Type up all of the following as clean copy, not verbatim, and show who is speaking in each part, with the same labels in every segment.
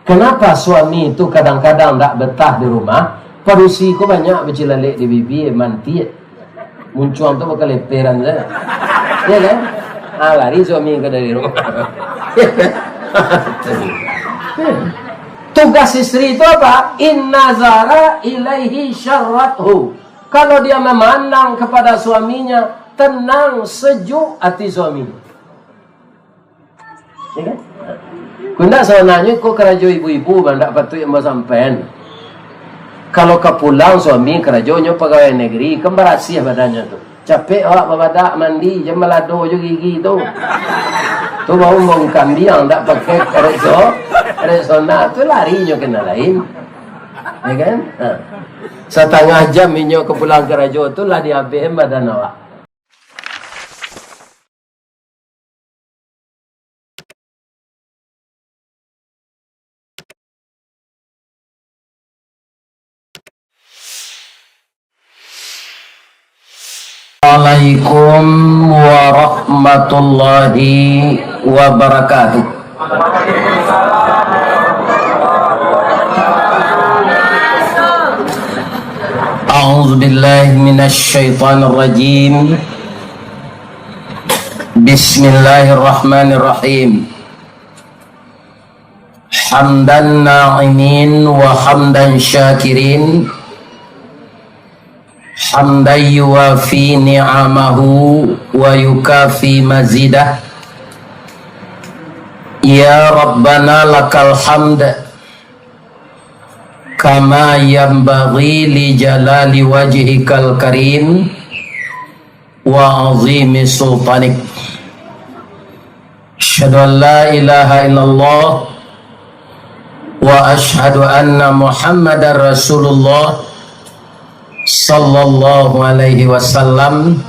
Speaker 1: Kenapa suami itu kadang-kadang tak betah di rumah? Parusi ko banyak bercilalek di bibi, manti. Muncul tu bakal leperan saja. Ya kan? Lari suami ke dari rumah. Tugas istri itu apa? In nazara ilaihi syarrathu. Kalau dia memandang kepada suaminya, tenang, sejuk hati suaminya. Ya kan? Kunda sebenarnya kok kerajo ibu-ibu bandak patut yang sampean. Kalau ke pulang suami kerajonya pegawai negeri, kembarasih badannya tu. Capek awak babadak mandi, jam melado je gigi tu. Tu baru mau kambing tak pakai resona tu larinya kena lain. Ya kan? Setengah jam inyo ke pulang kerajo tu lah dihabis badan awak. Assalamualaikum warahmatullahi wabarakatuh. A'udzu billahi minasy syaithanir rajim. Bismillahirrahmanirrahim. Hamdan na'imin wa hamdan syakirin. Hamdan yuwafi ni'amahu wa yukafi mazidah. Ya Rabbana lakal hamd kama yanbaghi li jalali wajhikal karim wa azimi sultanik. Asyhadu an la ilaha illallah wa asyhadu anna Muhammadar Rasulullah sallallahu alaihi wasallam,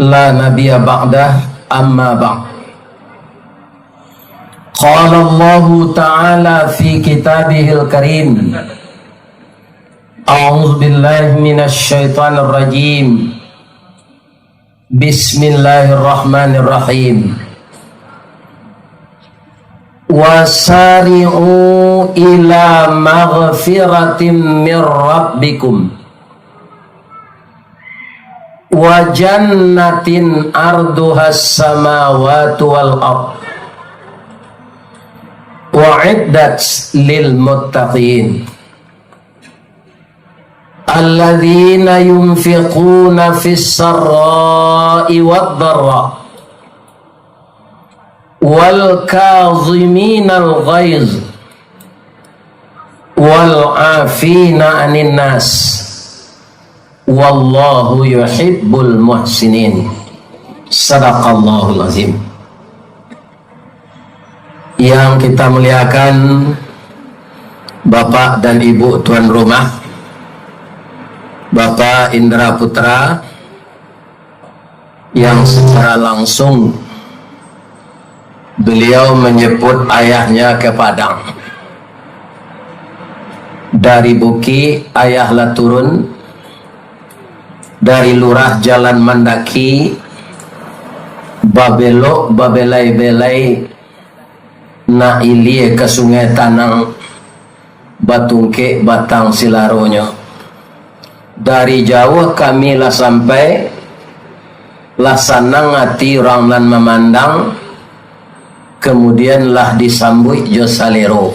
Speaker 1: la nabiyya ba'dah, amma ba'd. Qala Allah ta'ala fi kitabihil karim, a'udzu billahi minasy syaithanir rajim. Bismillahirrahmanirrahim. Wasari'u ila maghfiratin mir rabbikum wa jannatin arduhas samawati wal ard wa'iddat lil muttaqin alladzina yunfiquna fis sarra'i wad dharra wal kaziminal ghaiz wal 'afina 'anil nas wallahu yuhibbul muhsinin. Sadaqallahul azim. Yang kita muliakan Bapak dan Ibu tuan rumah, Bapak Indra Putra yang secara langsung beliau menyebut ayahnya ke Padang. Dari Buki ayahlah turun, dari lurah Jalan Mandaki, babelok babelai-belai na ilie ke Sungai Tanang, Batungke Batang Silaronyo. Dari jauh kami lah sampai lah sanang hati orang lan memandang, kemudian lah disambut jo salero.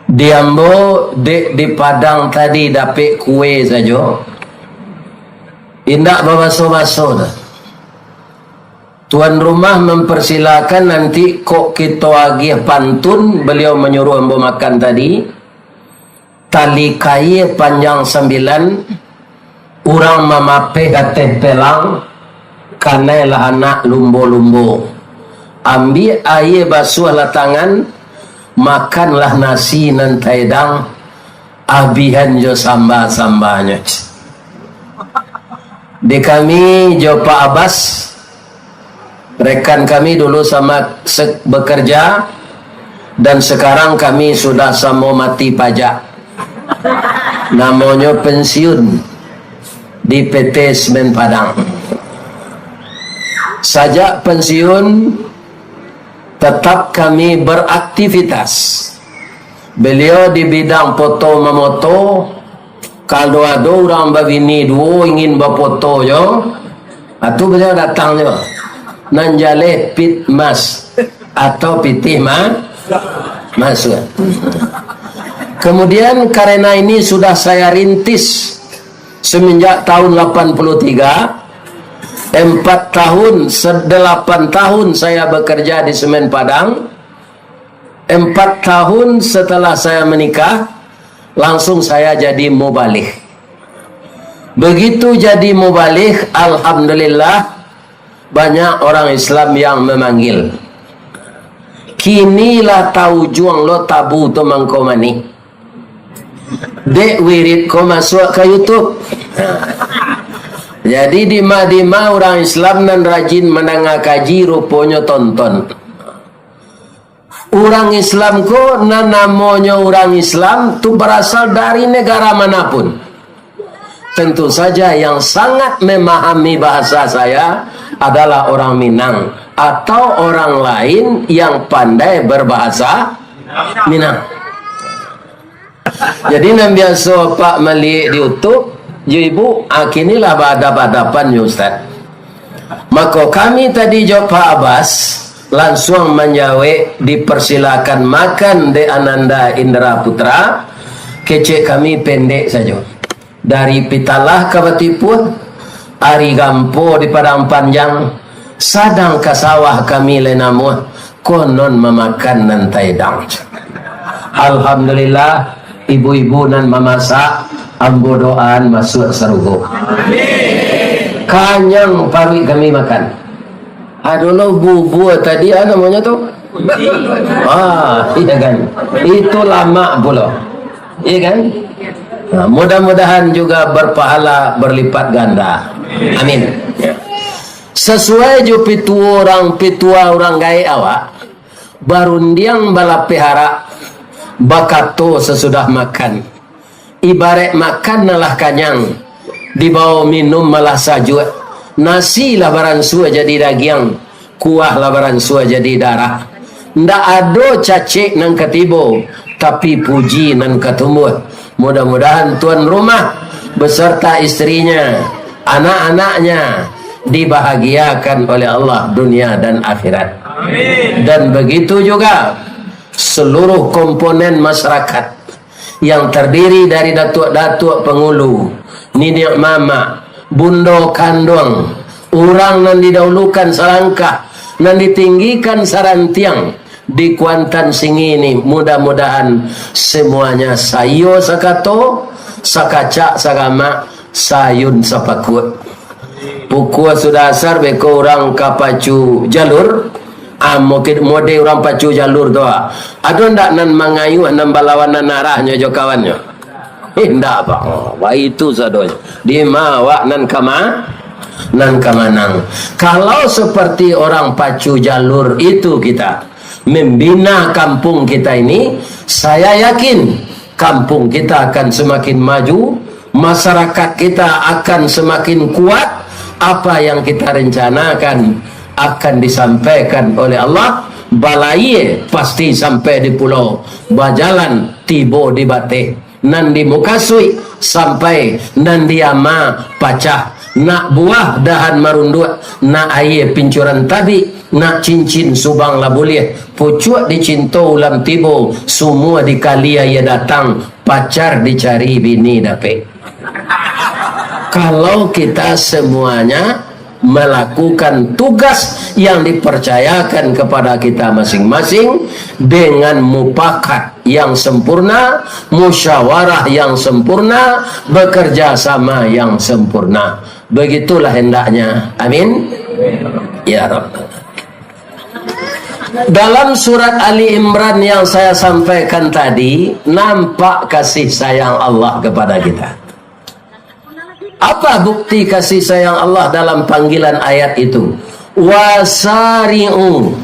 Speaker 1: Diambo di Padang tadi dapat kue saja. Indak babaso-baso dah. Tuan rumah mempersilakan nanti kok kita agih pantun, beliau menyuruh ambo makan tadi. Tali kaye panjang 9, orang memape kateh pelang, kanelah anak lumbo-lumbo. Ambil air basuhlah tangan, makanlah nasi nan taidang, abihan jo sambal-sambalnya. Di kami jo Pak Abbas, rekan kami dulu sama bekerja, dan sekarang kami sudah sama mati pajak. Namanya pensiun di PT Semen Padang. Sajak pensiun tetap kami beraktivitas. Beliau di bidang foto memoto. Kalau ada orang begini dua ingin berfoto yo, atau beliau datangnya nanjale pit mas atau pitih masuk. Kemudian karena ini sudah saya rintis semenjak tahun 83, 8 tahun saya bekerja di Semen Padang. 4 tahun setelah saya menikah, langsung saya jadi mubalik. Begitu jadi mubalik, alhamdulillah banyak orang Islam yang memanggil. Kinilah tahu juang lo tabu to mangkomani. Dek wirid ko masuk ke YouTube. Jadi di Madinah orang Islam nan rajin menengah kaji rupanya tonton. Orang Islam ko nan namanya orang Islam tu berasal dari negara manapun. Tentu saja yang sangat memahami bahasa saya adalah orang Minang atau orang lain yang pandai berbahasa Minang. Jadi nan biasa Pak Malik di YouTube, ibu akinilah badap-badapan ya Ustaz. Maka kami tadi jawab Pak Abbas langsung menjawab, dipersilakan makan de Ananda Indra Putra. Kecek kami pendek saja. Dari Pitalah ke Batipur, Ari Gampo di Padang Panjang, sadang ke sawah kami lenamu konon memakan nan taidang. Alhamdulillah ibu-ibu nan memasak ambo doaan masuk serugo. Amin. Kanyang parwi kami makan. Aduh bubu tadi namanya tuh. Iya kan. Itu lama pula. Iya kan? Nah, mudah-mudahan juga berpahala berlipat ganda. Amin. Sesuai jo pitua orang gaya awak, barundiang bala pihara bakato sesudah makan. Ibarat makan nalah kanyang, dibawa minum malah sajut. Nasi labaran sua jadi daging, kuah labaran sua jadi darah. Ndak ada cacik nan ketibo, tapi puji nan ketemu. Mudah-mudahan tuan rumah beserta istrinya, anak-anaknya dibahagiakan oleh Allah dunia dan akhirat. Amin. Dan begitu juga seluruh komponen masyarakat yang terdiri dari datuk-datuk pengulu, ninik mama, bundo kandung, orang yang didahulukan selangkah, yang ditinggikan sarantiang di Kuantan Singini. Mudah-mudahan semuanya sayo sakato, sakacak sagama, sayun sapakut. Pukul sudah asar beko orang kapacu jalur. Mode orang pacu jalur doa. Ada ndak nan mangayu nan balawanan narahnya jo kawannya. Ndak apa. Wah itu sadonya. Di mawa nan kamanang. Kalau seperti orang pacu jalur itu kita membina kampung kita ini, saya yakin kampung kita akan semakin maju, masyarakat kita akan semakin kuat. Apa yang kita rencanakan akan disampaikan oleh Allah. Balai pasti sampai di pulau, bajalan tibo di bate, nan di Mukasui sampai nan di ama pacah, nak buah dahan marundut, nak air pincuran tabi, nak cincin subang labuliah, pucuk di cinto ulam tibo, semua di kalia ia datang, pacar dicari bini dapet. Kalau kita semuanya melakukan tugas yang dipercayakan kepada kita masing-masing dengan mufakat yang sempurna, musyawarah yang sempurna, bekerja sama yang sempurna. Begitulah hendaknya. Amin. Ya Rabb. Dalam surat Ali Imran yang saya sampaikan tadi, nampak kasih sayang Allah kepada kita. Apa bukti kasih sayang Allah dalam panggilan ayat itu? Wasari'u,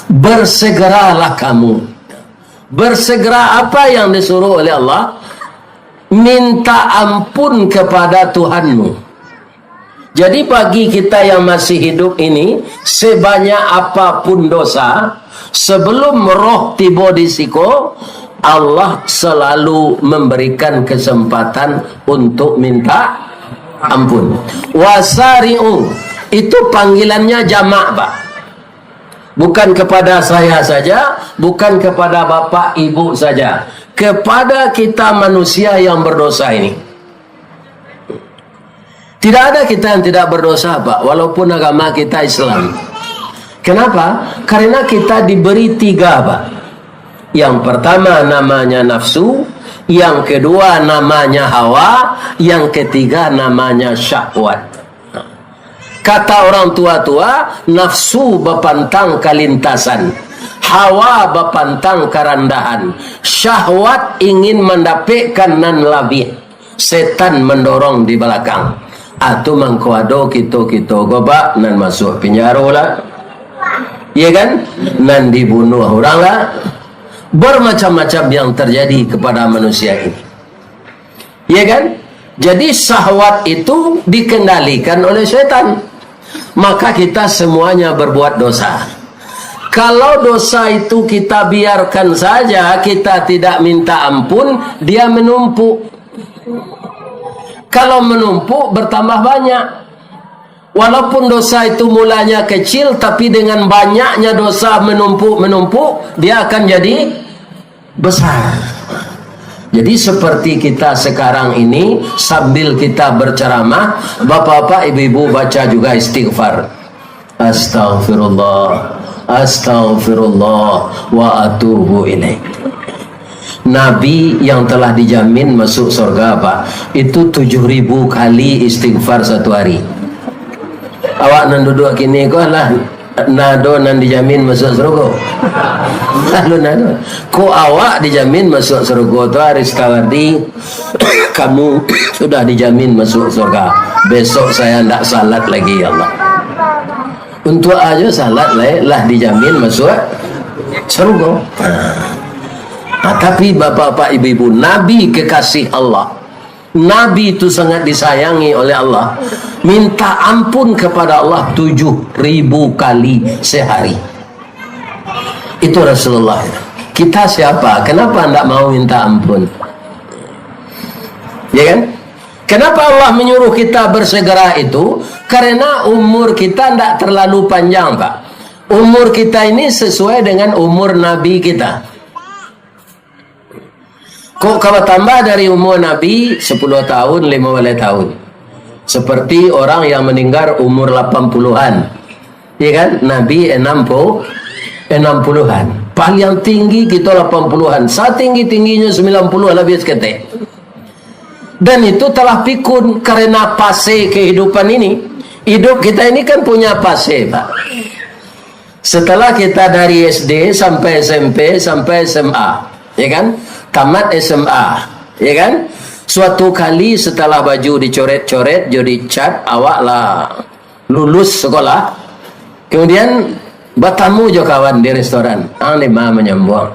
Speaker 1: bersegeralah kamu. Bersegera apa yang disuruh oleh Allah? Minta ampun kepada Tuhanmu. Jadi bagi kita yang masih hidup ini, sebanyak apapun dosa, sebelum roh tiba di siku, Allah selalu memberikan kesempatan untuk minta ampun. Wasari'u, itu panggilannya jamak, Pak. Bukan kepada saya saja, bukan kepada bapak ibu saja, kepada kita manusia yang berdosa ini. Tidak ada kita yang tidak berdosa, Pak, walaupun agama kita Islam. Kenapa? Karena kita diberi 3, Pak. Yang pertama namanya nafsu, yang kedua namanya hawa, yang ketiga namanya syahwat. Kata orang tua-tua, nafsu bapantang kalintasan, hawa bapantang karandahan, syahwat ingin mendapatkan nan labih, setan mendorong di belakang. Atau mangkuado kita gobak nan masuk penjara lah, iya kan? Nan dibunuh orang lah. Bermacam-macam yang terjadi kepada manusia ini, iya kan? Jadi syahwat itu dikendalikan oleh setan. Maka kita semuanya berbuat dosa. Kalau dosa itu kita biarkan saja, kita tidak minta ampun, dia menumpuk. Kalau menumpuk bertambah banyak. Walaupun dosa itu mulanya kecil, tapi dengan banyaknya dosa menumpuk, dia akan jadi besar. Jadi seperti kita sekarang ini, sambil kita berceramah, bapak-bapak, ibu-ibu baca juga istighfar. Astaghfirullah, astaghfirullah, wa atubu ilaih. Nabi yang telah dijamin masuk surga, Pak, itu 7.000 kali istighfar satu hari. Awak nan duduk kini kau lah nado nan dijamin masuk surga. Lalu nado, ko awak dijamin masuk surga tu Haris Tawardi, kamu sudah dijamin masuk surga. Besok saya tidak salat lagi, ya Allah. Untuk aja salat lah dijamin masuk surga. Tapi bapak-bapak, ibu-ibu, Nabi kekasih Allah, Nabi itu sangat disayangi oleh Allah, minta ampun kepada Allah 7.000 kali sehari. Itu Rasulullah. Kita siapa? Kenapa tidak mau minta ampun? Ya kan? Kenapa Allah menyuruh kita bersegera itu? Karena umur kita tidak terlalu panjang, Pak. Umur kita ini sesuai dengan umur Nabi kita. Kok kalau tambah dari umur Nabi 10 tahun, 15 tahun. Seperti orang yang meninggal umur 80-an. Ya kan? Nabi 60-an. Paling tinggi kita 80-an. Saat tinggi-tingginya 90 lebih seketik. Dan itu telah pikun karena fase kehidupan ini. Hidup kita ini kan punya fase, Pak. Setelah kita dari SD sampai SMP sampai SMA, ya kan? Tamat SMA, ya kan? Suatu kali setelah baju dicoret-coret, jadi cat, awak lah lulus sekolah. Kemudian bertamu jo kawan di restoran. Lima menyambung.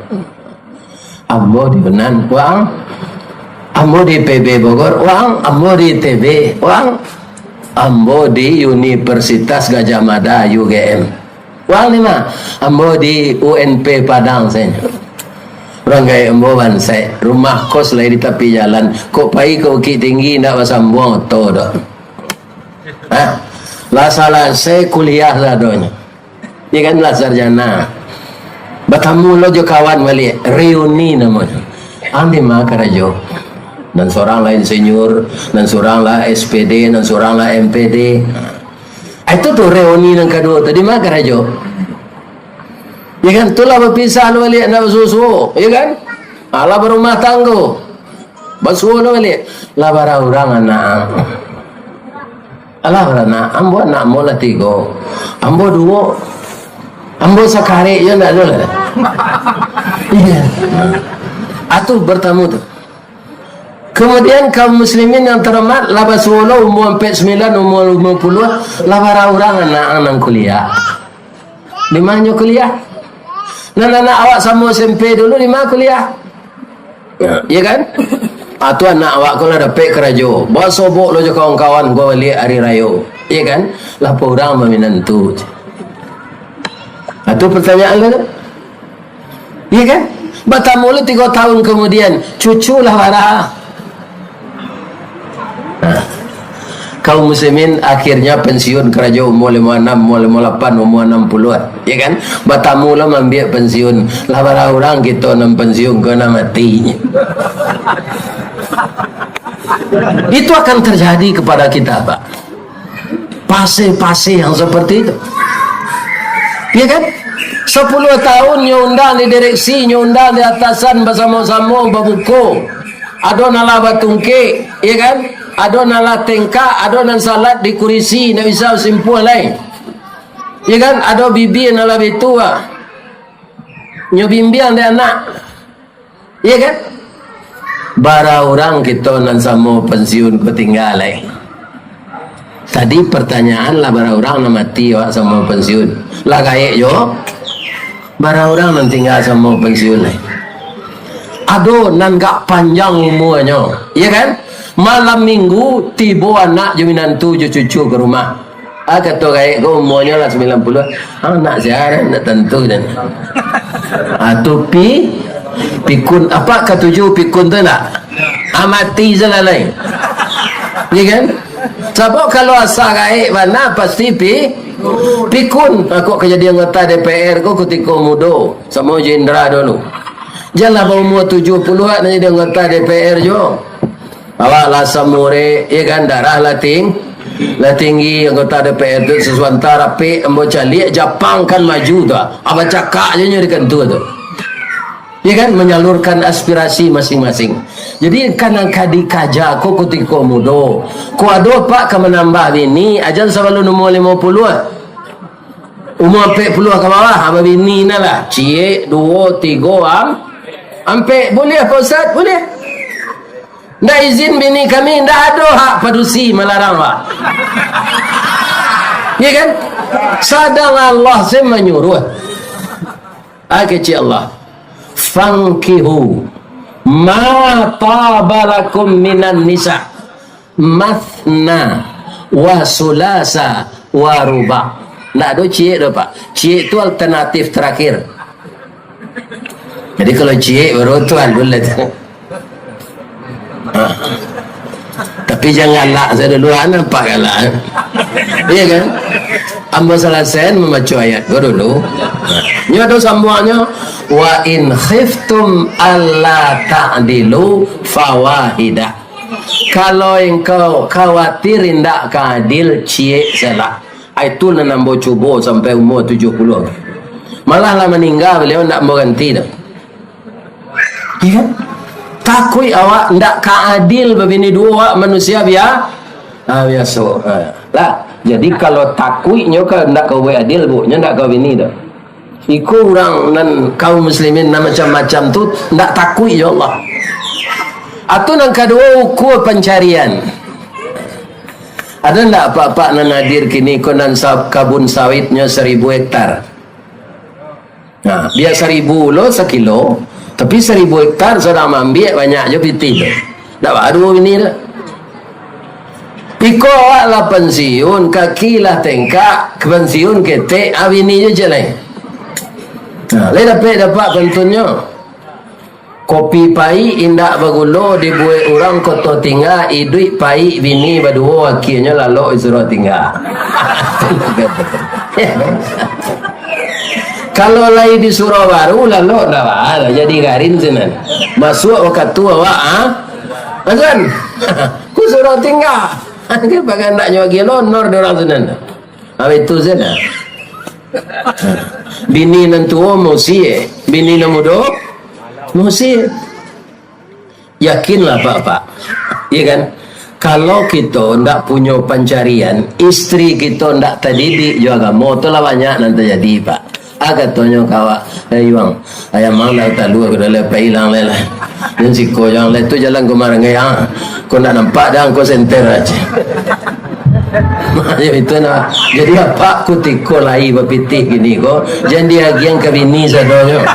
Speaker 1: Ambo di Benan, wang. Ambo di PB Bogor, wang. Ambo di TB, wang. Ambo di Universitas Gajah Mada UGM. Wang lima. Ambo di UNP Padang saya. Orang kaya emboban saya, rumah kos lah di tepi jalan. Kok pai kau ki tinggi nak pasambung to dah. Lah salah saya kuliah lah donya. Ya kan lah sarjana. Bertamu lo jo kawan balik, reuni namanya. Andi mah karajo. Dan seorang lain insinyur, dan seorang lah SPD, dan seorang lah MPD. Itu tuh reuni yang kedua tadi mah karajo. Ya kan, itulah berpisah lu balik nak bersusu, ya kan? Ala berumah tangga, bersusu lu balik. Lah bara orang anak, ala anak, ambo anak mula 3, ambo 2, ambo sekali je nak dulu. Iya, atuh bertamu tu. Kemudian kaum muslimin yang terhormat, lah bersusu umur 49, umur 50, lah bara orang anak kuliah. Di mana kuliah? Anak-anak awak sama SMP dulu di mana kuliah? Ya kan? Atau anak awak kalau dapat kerja, bawa sobok lo je kawan-kawan gua balik hari raya. ya kan? Lapa orang menentu. Itu pertanyaan kan? Iya kan? Batamula 3 tahun kemudian cuculah marah. Kaum muslimin akhirnya pensiun kerja umur 56, umur 58, umur 60-an, ya kan? Batamula ambil pensiun. Lah para orang kita nam pensiun kena matinya. Itu akan terjadi kepada kita, Pak. Pase-pase yang seperti itu. Ya kan? 10 tahun nyundang di direksi, nyundang di atasan bersama-sama babuko. Ada nala batungke, ya kan? Ada nala tengka, ada nan salat di kurisi, nak bisa simpul lain. Ya kan? Ada bibi nala betua. Nyo bimbiang dia anak. Ya kan? Bara orang kita nan sama pensiun ketinggal lain. Tadi pertanyaan lah bara orang nak mati awak sama pensiun. Lah gaek yo. Bara orang nan tinggal sama pensiun lain. Aduh nan gak panjang umurnya, ya kan? Malam minggu tiba anak jaminan tu cucu ke rumah. Kata gaek ko umurnya lah 90. Anak saya nak tentu dan. Tu pikun apa ketujuh pikun tu nak? Amati salah lain. Ya kan? Sebab kalau asal gaek mana pasti pikun. Aku kejadian anggota DPR ko ketika muda sama Jenderal dulu. Janganlah berumur 70-an jadi anggota DPR jo. Awak lah samure, ya kan, darah lah tinggi anggota DPR tu sesuatu rapi ambo calik Jepang kan maju tu. Abang cakap je nyarikan tu. Ya kan, menyalurkan aspirasi masing-masing. Jadi kan kadi kaja ko ketika muda. Ko ado pak ke menambah bini ajan selalu umur 50. Umur 40 ke bawah apa bini nalah. Cie 2 3 ampe boleh apa Ustaz? Boleh. Ndak izin bini kami, ndak ada hak padusi melarang pak. Ya kan? Sadang Allah saya menyuruh. Kecil Allah. Fankihu ma tabalakum minan nisa mathna wa sulasa wa ruba. Ndak ada cie dah pak. Cie itu alternatif terakhir. Jadi kalau cie baru tu alhamdulillah. Tapi janganlah saya dulu nampak kalah. Iya kan? Amba selesai membaca ayat dulu. Ini ada sambungannya. Wa in khiftum alla ta'dilu fawahida. Kalau engkau khawatir tidak keadil, cie salah. Itu nambo cubo sampai umur 70. Malah lah meninggal beliau tidak mau ganti dah. Ya kan? Takui awak ndak keadil begini dua manusia biasa. Lah, jadi kalau takuinya kan ndak kau adil bu, nya ndak kau bini dah. Iku orang nan kaum muslimin nan macam-macam tu ndak takui ya Allah. Atau yang kedua ukur pencarian. Ada ndak pak-pak nan hadir kini konan kabun sawitnya 1000 hektar. Nah, dia 1000 lo sekilo. Tapi 1000 hektar sudah ambil banyak je piti tu. Tak baru ini dah. Piko lah pensiun, kaki lah tengkak, pensiun ketek, ini je jalan. Nah, dapat pentunnya. Kopi pai indak bagulo dibuat orang koto tinggal, idui pai bini berdua akhirnya lalu suruh tinggal. Kalau lagi di surau baru lalu dah jadi garin sana. Masuk waktu tua kan? Ku surau tinggal. Ke bagan tak nyawa gila nor dorang sana. Habis itu sana. Bini nan tua musi, bini nan muda musi. Yakinlah pak. Iya kan? Kalau kita ndak punya pencarian, istri kita ndak terdidik juga agama, itulah banyak nanti jadi pak. Katanya kawa ayuang ayam mangla tak luar ke dalam hilang lelah dan si ko yang letu jalan ke marangai kau nak nampak dah kau senter aja. Itu nak jadi apa ku tiko lai bapitih gini ko jangan dia yang kabini sadonyo.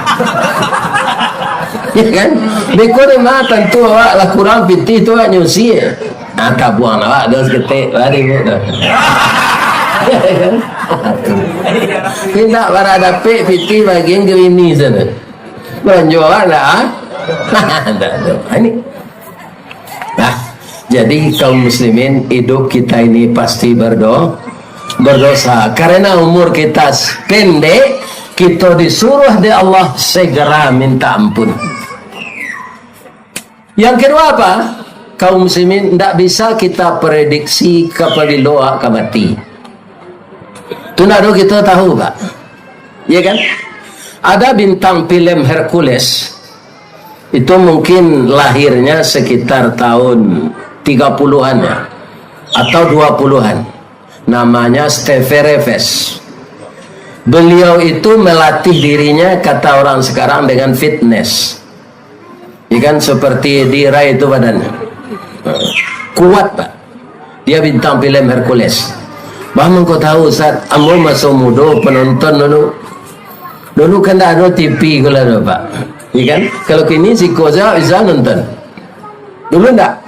Speaker 1: Ya kan beko ni mah tentu awak lah kurang pitih tu awak nyusi Tak buang awak dos ketik lari tu. Kita para dapik piti bagian ke ini sana. Menjual lah. Ini. Nah, jadi kaum muslimin, hidup kita ini pasti berdosa karena umur kita pendek. Kita disuruh di Allah segera minta ampun. Yang kedua apa? Kaum muslimin, tidak bisa kita prediksi kapan doa akan mati. Itu nak kita tahu Pak, ya kan? Ada bintang film Hercules, itu mungkin lahirnya sekitar tahun 30-an ya, atau 20-an. Namanya Steve Reeves. Beliau itu melatih dirinya, kata orang sekarang, dengan fitness. Ya kan, seperti Dira itu badannya. Kuat Pak. Dia bintang film Hercules. Bahkan kau tahu Ustaz, amul masuk muda penonton dulu kan tak ada TV kalau ada Pak, ya kan? Kalau kini si Koza bisa nonton, dulu tak.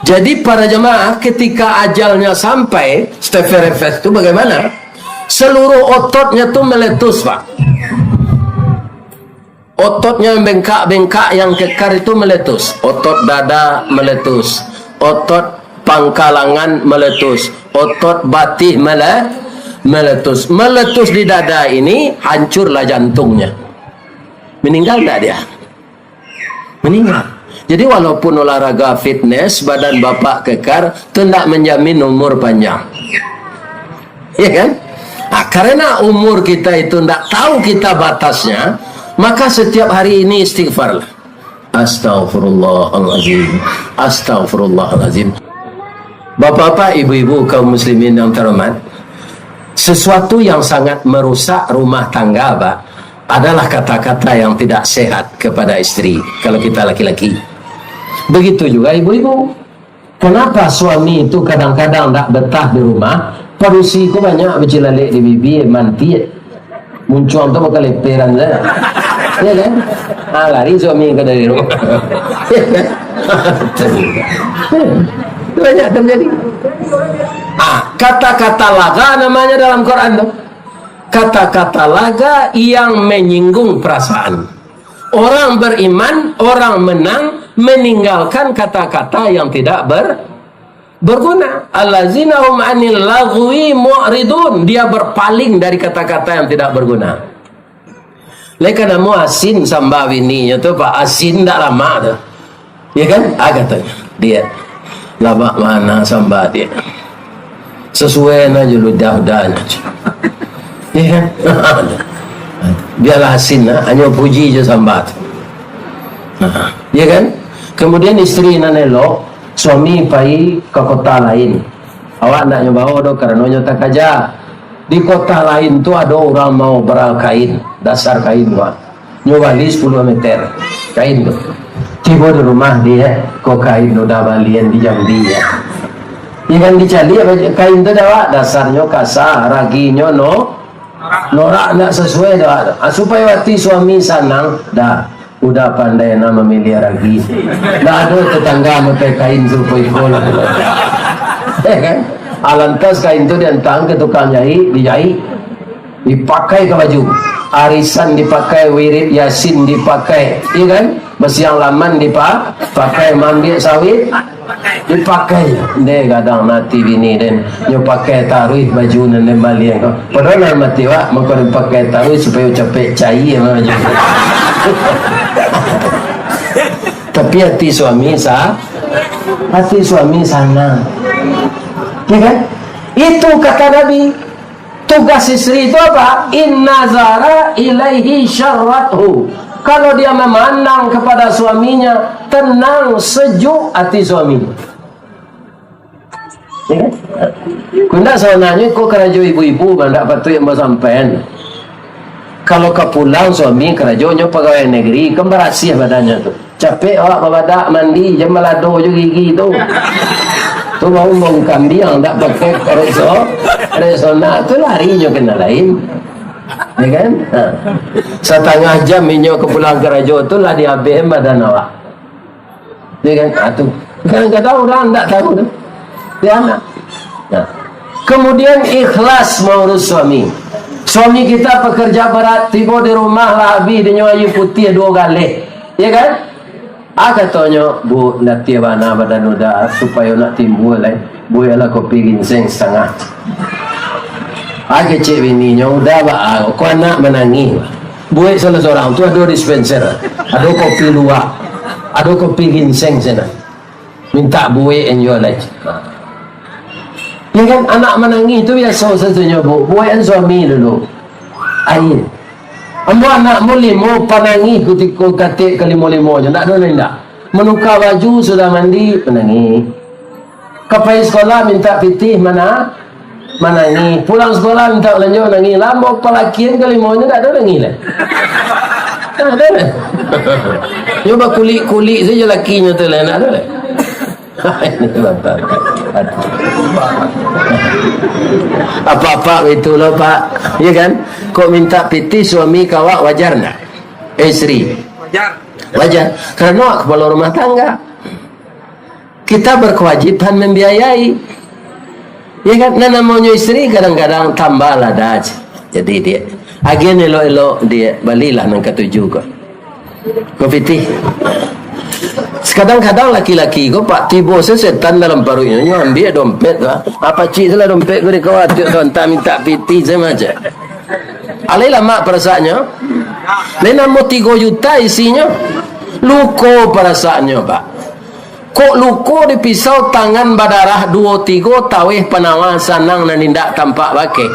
Speaker 1: Jadi para jemaah, ketika ajalnya sampai, Steve Reeves itu bagaimana? Seluruh ototnya tuh meletus Pak. Ototnya yang bengkak-bengkak yang kekar itu meletus. Otot dada meletus, otot pangkalangan meletus, otot batih meletus. Meletus di dada ini, hancurlah jantungnya. Meninggal tak dia? Meninggal. Jadi walaupun olahraga fitness, badan bapak kekar, itu tidak menjamin umur panjang. Ya kan? Nah, karena umur kita itu tidak tahu kita batasnya, maka setiap hari ini istighfarlah. Astaghfirullahaladzim, astaghfirullahaladzim. Bapak-bapak, ibu-ibu, kaum muslimin yang terhormat, sesuatu yang sangat merusak rumah tangga Pak, adalah kata-kata yang tidak sehat kepada istri kalau kita laki-laki. Begitu juga ibu-ibu. Kenapa suami itu kadang-kadang tak betah di rumah? Parusi ku banyak bercilalek di bibi, manti muncul tu bakal leperan saja. Ya kan? Lari suami ke dari rumah. Ya kan? Banyak terjadi. Kata-kata laga namanya dalam Quran tu. Kata-kata laga yang menyinggung perasaan. Orang beriman, orang menang, meninggalkan kata-kata yang tidak berguna. Allazina hum 'anil laghwi mu'ridun. Dia berpaling dari kata-kata yang tidak berguna. Leka namu asin sambawini itu Pak, asin tak lama tu. Ya kan? Katanya dia lama mana sambah dia. Sesuai aja ludah-ludah aja. Ya kan? Biarlah asin hanya puji je sambat. Ya kan? Kemudian istri nanelo, suami pai ke kota lain. Awak nak nyoba do karena nyota kaja. Di kota lain tu ada orang mau beral kain, dasar kain Pak. Nyoba li 10 meter kain tu. Tiba di rumah dia, kok kain udah balian di jam dia. Ya kan dicari kain tu dah dasarnya kasar, raginya norak nak sesuai dah. Supaya waktu suami sanang dah. Udah pandai nak memilih ragi. Dah ada tetangga pakai kain supaya bola. Ya kan? Alantas kain tu diantang ke tukang jahit, dijahit, dipakai ke baju. Arisan dipakai, wirid yasin dipakai, ya kan? Besiang laman dipakai, mandi sawit dipakai. Dia kadang nanti bini dan dia pakai taruh baju dan balik. Padahal nak mati wak, maka dia pakai taruh supaya capek cair baju. Tapi hati suami sana, ya kan? Itu kata Nabi. Tugas istri itu apa? Inna zara ilaihi syarrathu. Kalau dia memandang kepada suaminya, tenang, sejuk hati suaminya. Ya kan? Kunda sebenarnya kok kerajo ibu-ibu bandak patut yang bersampean. Kalau ke pulang suami kerajonya pegawai negeri, kan berhasil badannya tu. Capek awak badak mandi, jam melado juga gigi tu. Tu bau kambing tak pakai resona tu larinya kena lain. Ya kan? Setengah jam minyak ke pulang kerajo tu lah dihabis badan awak. Ya kan? Tu Kadang-kadang orang tak tahu tu. Dia anak. Nah. Kemudian ikhlas mengurus suami. Suami kita pekerja berat, tiba di rumah lah habis dia ayu putih 2 kali. Ya kan? Katanya, bu latih mana badan udah supaya nak timbul bu ialah kopi ginseng setengah. Cik bininya udah kau anak menangis. Bu salah seorang tu ada dispenser, ada kopi luwak, ada kopi ginseng sana. Minta bu enjoy lagi. Ya kan, anak menangis itu biasa satunya bu yang suami dulu air ambo anak mu 5 panangis ketika katik ke 5-5 je tak ada lain tak menukar baju sudah mandi menangis kapai sekolah minta pitih menangis pulang sekolah minta belanja menangis lambok pelakian ke 5 je tak ada lagi lah tak ada lah coba kulit saja lakinya tu lah tak ada lah apa-apa itulah pak, ya kan? Kok minta piti suami kawak wajar nak? Istri wajar karena kepala rumah tangga kita berkewajiban membiayai, ya kan? Nah namanya istri kadang-kadang tambah lah dah, jadi dia agen elo-elo dia balilah nang ketujuh kau piti. Kadang-kadang laki-laki kau pak tiba sesetan dalam perutnya ambil dompet lah. Apa cik salah dompet kau dia khawatir kau entah minta piti sama aja. Alailah mak perasaannya. Lena mau 3 juta isinya. Luko perasaannya pak. Kok luko di pisau tangan badarah 2-3 tawih penawar sanang dan nindak tampak pakai.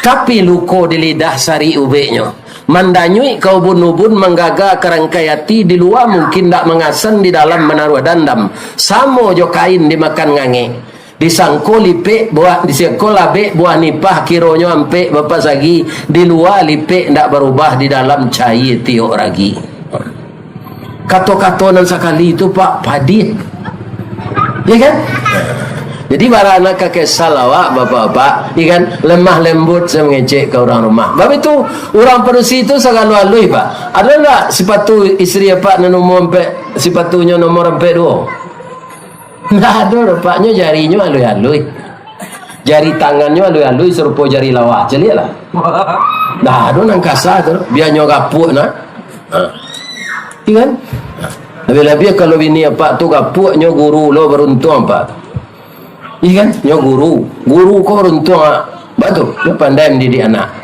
Speaker 1: Tapi luko di lidah sari ubeknya. Mandanyui kau bunubun menggaga kerangkai hati di luar mungkin tak mengasan di dalam menaruh dandam. Samo jo kain dimakan ngange. Disangko lipek buah disangko labek buah nipah kironyo ampe bapak sagi di luar lipek ndak berubah di dalam cair tiok ragi. Kato-kato nan sekali itu pak padih. Ya kan? Jadi para anak kakek salawak bapak-bapak, ikan lemah lembut saya mengecek ke orang rumah. Sebab itu orang perusi itu sangat lualui pak. Ada tak sepatu istri pak nomor empat, sepatunya nomor 42? Tidak ada paknya jarinya alui-alui. Jari tangannya alui-alui serupa jari lawak. Jadi lah. Dah ada nang kasar tu, biarnya kapuk nak. Ikan? Lebih-lebih kalau bini pak tu kapuknya guru lo beruntung pak. Iya kan? Nyo guru kau runtung betul, nyo pandai mendidik anak.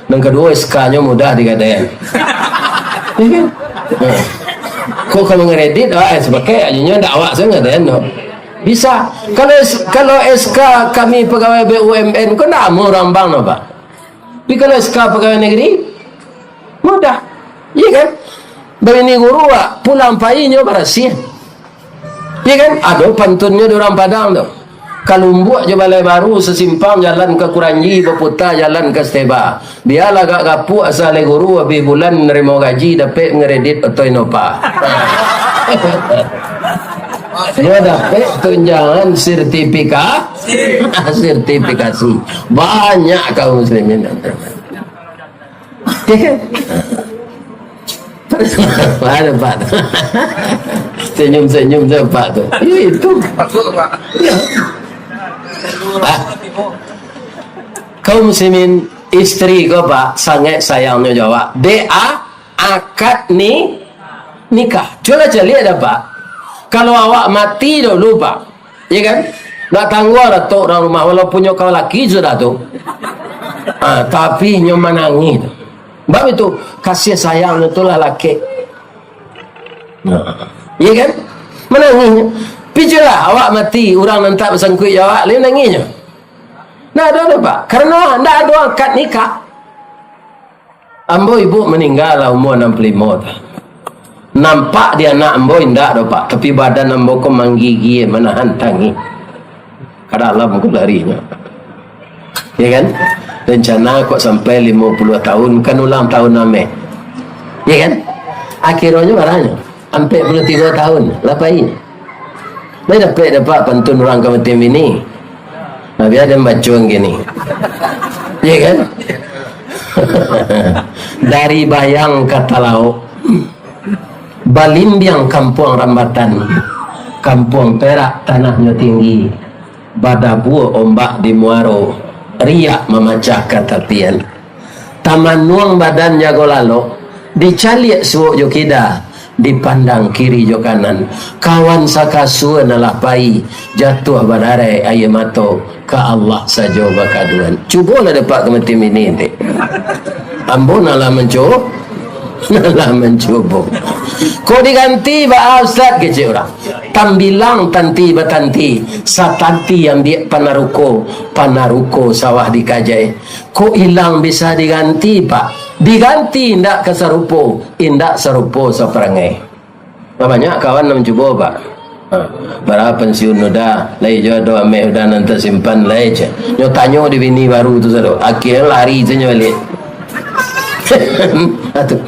Speaker 1: Dan kedua SK nyo mudah digadaian. Iya kan? Kau kalau ngeredit sebagai aja nyo ndak awak saya ngadain no. Bisa. Kalau SK kami pegawai BUMN kau ndak mau rambang no pak. Tapi kalau SK pegawai negeri mudah. Iya kan? Begini guru pak pulang pagi nyo berhasil. Iya kan? Ada pantunnya di orang Padang tu. Kalumbuak je balai baru sesimpang jalan ke Kuranji berputar jalan ke Steba. Biarlah gak kapuk asal guru habis bulan nerima gaji dapat ngeredit atau inopa. Dia dapat tunjangan sertifikasi. Banyak kaum muslimin. Ada pak. Senyum-senyum je pak tu. Itu. Ya. Kaum muslimin istri kau pak sangat sayangnya jawab akad nikah. Coba lihat dah pak. Kalau awak mati dulu pak, ya kan? Tak tangguh atau orang rumah walaupun kau laki sudah tu. Tapi nyo menangis. Sebab itu kasih sayang itulah laki. Ya kan? Menangis. Pijulah awak mati, orang nantak bersangkut jawab, lain nangisnya. Nah, ada pak. Karena tidak ada akad nikah. Ambo ibu meninggal lah umur 65 tak. Nampak dia anak ambo tidak ada pak. Tapi badan ambo kau menggigih menahan tangi. Kada alam kau larinya. Ya kan? Rencana kok sampai 50 tahun kan ulang tahun name. Ya kan? Akhirnya barangnya sampai 43 tahun. Lapain. Mai dapat pantun orang kamatim ini. Nabi ada bacaan gini. Ya kan? Dari bayang kata lauk, balimbiang kampung rambatan, Kampung Perak tanahnya tinggi, badabu ombak di Muaro, riak memecah katapian. Taman nuang badan jago lalo, dicaliak suuk jo kida, dipandang kiri jo kanan. Kawan sakasua nalah pai, jatuh badare aye mato, ke Allah saja bakaduan. Cubalah dapat kemetim ini dek. Ambo nalah mencoba, nalah mencoba. Kau diganti ba ustaz kecil orang. Tambilang tanti batanti, satanti yang dia panaruko sawah dikajai. Kau hilang bisa diganti pak. Diganti ndak kesarupo, indak sarupo saperangai. Banyak kawan nak mencoba pak. Bara pensiun udah, lai jodoh ame udah nanti simpan lai je. Nyo tanyo di bini baru tu sado. Akhirnya lari je nyo balik. Atuh.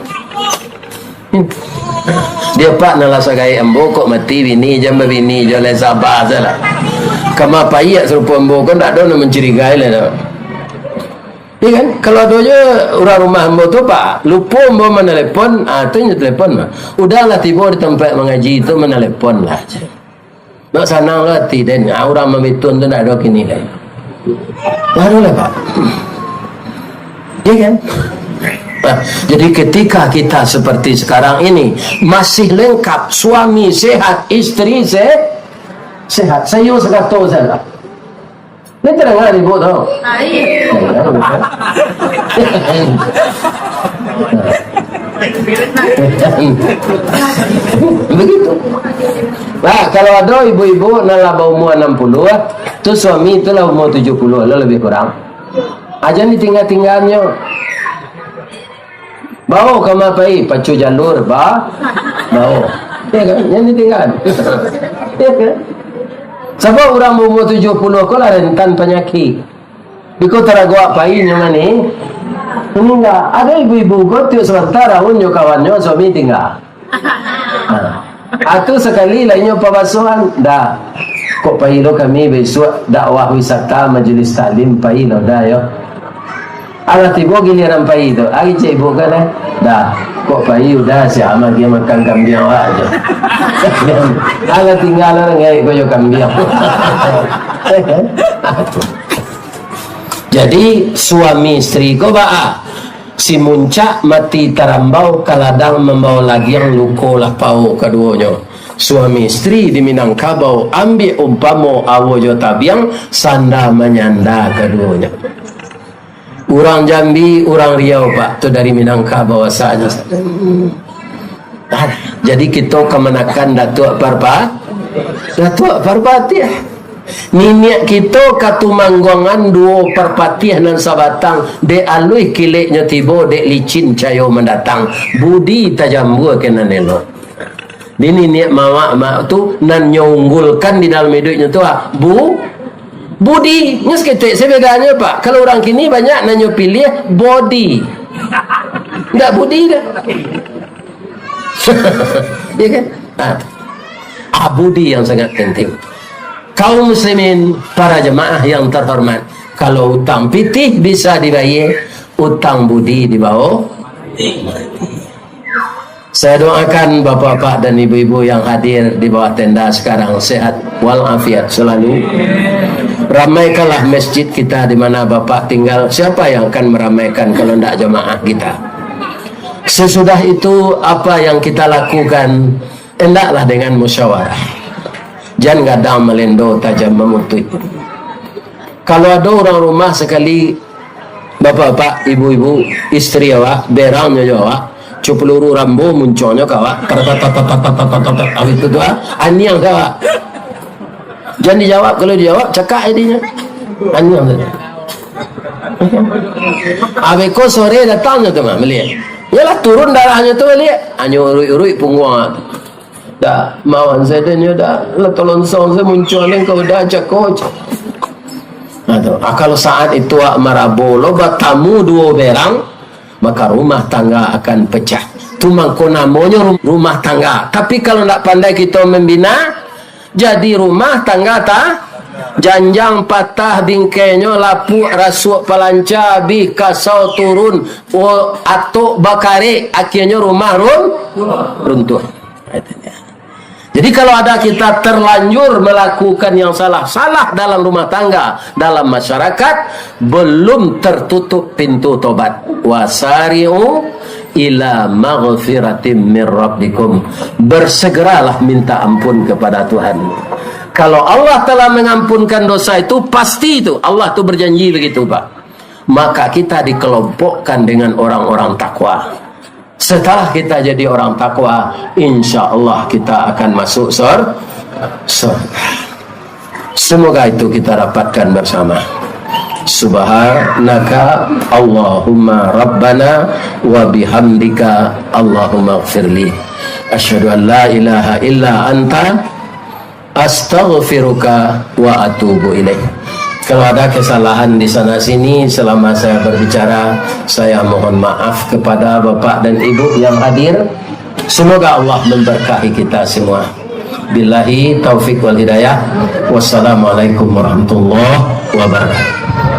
Speaker 1: Dia pak nalasa gaya embo kok mati bini jamba bini jole sabar salah. Kama payah serupa embo kan tak ada nak mencurigai lah. Iya kan? Kalau ada je orang rumah embo tu pak lupa embo menelepon, tu nya telepon mah. Udahlah tiba di tempat mengaji itu menelepon lah. Nak sanang lah tidak. Orang membetun tu tak ada kini lah. Barulah pak. Iya kan? Jadi ketika kita seperti sekarang ini masih lengkap, suami sehat, istri sehat. Saya sekata saja. Ini terdengar ibu tahu? Begitu. Nah, kalau ada ibu-ibu nalah umur 60, tu suami itulah umur 70, lebih kurang. Aja ni tinggal-tinggalnya. Bau kama pai pacu jalur bau. Ya kan? Yang ditinggal. Ya kan? Sebab orang umur 70 ko lah rentan penyakit. Biko teragua pai nyo ni. Ini enggak ada ibu-ibu ko tu sementara unyo kawannya suami tinggal. Atu sekali lainnya pabasuhan dah. Kok pai lo kami besok dakwah wisata majelis taklim pai lo dah yo. Alah tiba giliran pai itu, lagi cik ibu kan dah, kok pai udah siapa dia makan kambing aja. Alah tinggal orang yang koyo kambing. Jadi suami istri ko ba si muncak mati tarambau kaladang membawa lagi yang luko lah pau keduanya. Suami istri di Minangkabau ambil umpamo awojo tabiang sanda menyanda keduanya. Orang Jambi, orang Riau pak, tu dari Minangkabau saja. Jadi kita kemenakan Datuk Parpati. Niniak kita katumanggongan dua perpatih nan sabatang de alui kileknya tibo de licin cayo mendatang budi tajambu kena nelo. Dini niat mak tu nan nyunggulkan di dalam hidupnya tu budi, nyes ketek sebedanya pak. Kalau orang kini banyak nanyo pilih body, enggak budi dah. Ya kan? Budi yang sangat penting. Kaum muslimin, para jemaah yang terhormat, kalau utang pitih bisa dibayar, utang budi dibawa. Saya doakan bapak-bapak dan ibu-ibu yang hadir di bawah tenda sekarang sehat walafiat selalu. Ramaikanlah masjid kita di mana bapak tinggal. Siapa yang akan meramaikan kalau tidak jemaah kita? Sesudah itu apa yang kita lakukan hendaklah dengan musyawarah. Jangan gadang melendo tajam memutui. Kalau ada orang rumah sekali bapak-bapak, ibu-ibu, istri awak, berangnya awak, peluru rambo munculnya kawak itu tu ani yang kawak jangan dijawab. Kalau dijawab cakap idenya ani yang tadi abeko sore datangnya tu mah melihat yalah turun darahnya tu melihat anyo urui punggung dah mawan saya dia dah tolong saya muncul engkau dah cakap. Kalau saat itu marabo loba tamu dua berang maka rumah tangga akan pecah. Itu mangko namanya rumah tangga. Tapi kalau tidak pandai kita membina, jadi rumah tangga janjang patah bingkainya lapuk rasuk palanca bi kasau turun atuk bakare akhirnya rumah runtuh. Jadi kalau ada kita terlanjur melakukan yang salah dalam rumah tangga, dalam masyarakat, belum tertutup pintu tobat. Wasari'u ila maghfiratim min rabbikum. Bersegeralah minta ampun kepada Tuhan. Kalau Allah telah mengampunkan dosa itu, pasti itu. Allah itu berjanji begitu, Pak. Maka kita dikelompokkan dengan orang-orang takwa. Setelah kita jadi orang takwa, insya Allah kita akan masuk surga. Semoga itu kita dapatkan bersama. Subhanaka Allahumma Rabbana wa bihamdika Allahumma gfirli. Asyhadu an la ilaha illa anta astaghfiruka wa atubu ilaih. Kalau ada kesalahan di sana sini selama saya berbicara, saya mohon maaf kepada Bapak dan Ibu yang hadir. Semoga Allah memberkahi kita semua. Billahi taufik wal hidayah. Wassalamualaikum warahmatullahi wabarakatuh.